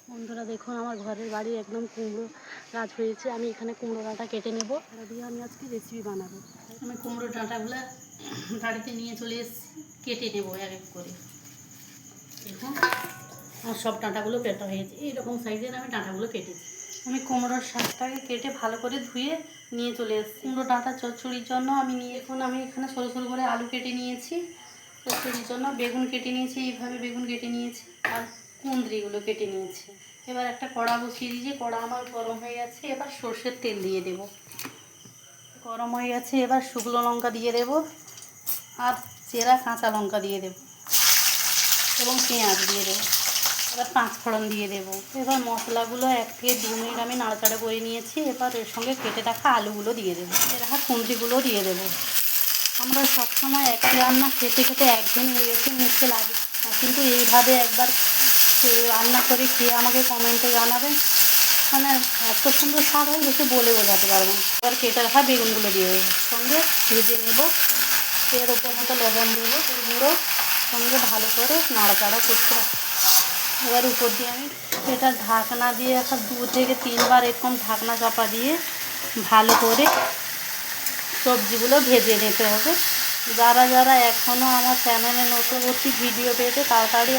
বন্ধুরা দেখুন, আমার ঘরের বাড়ি একদম কুমড়ো গাছ হয়েছে। আমি এখানে কুমড়ো ডাঁটা কেটে নেব, এটা দিয়ে আমি আজকে রেসিপি বানাবো। আমি কুমড়ো ডাঁটাগুলো বাড়িতে নিয়ে চলে এসেছি, কেটে নেবো এক এক করে। দেখুন আমার সব ডাঁটাগুলো কাটা হয়েছে, এইরকম সাইজের আমি ডাঁটাগুলো কেটেছি। আমি কুমড়োর শাকটাকে কেটে ভালো করে ধুয়ে নিয়ে চলে এসেছি। কুমড়ো ডাঁটা চচ্চড়ির জন্য আমি এখানে সরু সরু করে আলু কেটে নিয়েছি, চচ্চড়ির জন্য বেগুন কেটে নিয়েছি, এইভাবে বেগুন কেটে নিয়েছি, আর কুঁদরিগুলো কেটে নিয়েছি। এবার একটা কড়া বসিয়ে দিয়েছি, কড়া আমার গরম হয়ে গেছে। এবার সর্ষের তেল দিয়ে দেবো। গরম হয়ে গেছে, এবার শুকনো লঙ্কা দিয়ে দেবো, আর চেরা কাঁচা লঙ্কা দিয়ে দেবো, এবং পেঁয়াজ দিয়ে দেবো। এবার 5 ফোড়ন দিয়ে দেবো। এবার মশলাগুলো 1 থেকে 2 মিনিট আমি নাড়াচাড়া করে নিয়েছি। এবার এর সঙ্গে কেটে রাখা আলুগুলো দিয়ে দেবো, কেটে রাখা কুঁদরিগুলো দিয়ে দেবো। আমরা সবসময় একই রান্না খেতে খেতে একঘেয়েমি হয়ে গেছে, মুখে লাগে, কিন্তু এইভাবে একবার রান্না করে খেয়ে আমাকে কমেন্টে জানাবেন। মানে এত সুন্দর স্বাদ হয়, দেখে বলে বোঝাতে পারবো না। এবার কেটে রাখা বেগুনগুলো দিয়ে দেবো, সঙ্গে ভেজে নেব। এর ওপর মতো লবণ দেবো, গুঁড়ো সঙ্গে ভালো করে নাড়াচাড়া করতে হবে। এবার উপর দিয়ে আমি এটা ঢাকনা দিয়ে 2 থেকে 3 বার এরকম ঢাকনা চাপা দিয়ে ভালো করে সবজিগুলো ভেজে নিতে হবে। যারা যারা এখনও আমার চ্যানেলে নতুনবর্তী ভিডিও পেতে তাড়াতাড়ি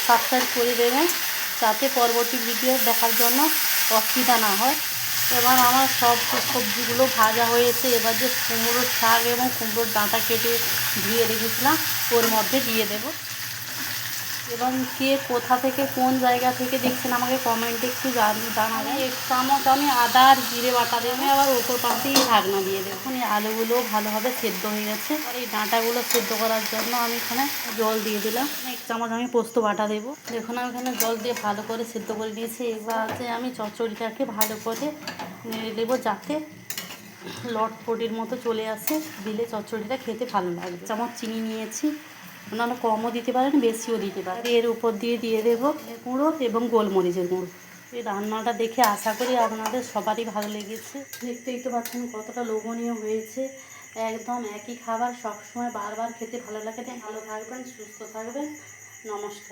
সাবস্ক্রাইব করে দেবেন, যাতে পরবর্তী ভিডিও দেখার জন্য অসুবিধা না হয়। এবার আমার সব সবজিগুলো ভাজা হয়েছে। এবার যে কুমড়োর শাক এবং কুমড়োর ডাঁটা কেটে ধুয়ে রেখেছিলাম ওর মধ্যে দিয়ে দেব। এবং কে কোথা থেকে কোন জায়গা থেকে দেখছেন আমাকে কমেন্টে একটু জানাবেন। 1 চামচ আমি আদা আর জিরে বাটা দেবো, আবার ওপর পাশেই ঢাকনা দিয়ে দেবো। এখন এই আলুগুলো ভালোভাবে সেদ্ধ হয়ে গেছে। আর এই ডাঁটাগুলো সেদ্ধ করার জন্য আমি এখানে জল দিয়ে দিলাম। 1 চামচ আমি পোস্ত বাটা দেবো। দেখুন আমি এখানে জল দিয়ে ভালো করে সেদ্ধ করে নিয়েছি। এবারে আমি চচ্চড়িটাকে ভালো করে নেড়ে দেবো, যাতে লটপটির মতো চলে আসে, দিলে চচ্চড়িটা খেতে ভালো লাগবে। 1 চামচ চিনি নিয়েছি, আপনারা কমও দিতে পারেন, বেশিও দিতে পারেন। এর উপর দিয়ে দেবো গুঁড়ো এবং গোলমরিচের গুঁড়ো। এই রান্নাটা দেখে আশা করি আপনাদের সবারই ভালো লেগেছে। দেখতেই তো পাচ্ছেন কতটা লোভনীয় হয়েছে। একদম একই খাবার সবসময় বারবার খেতে ভালো লাগে। ভালো থাকবেন, সুস্থ থাকবেন, নমস্কার।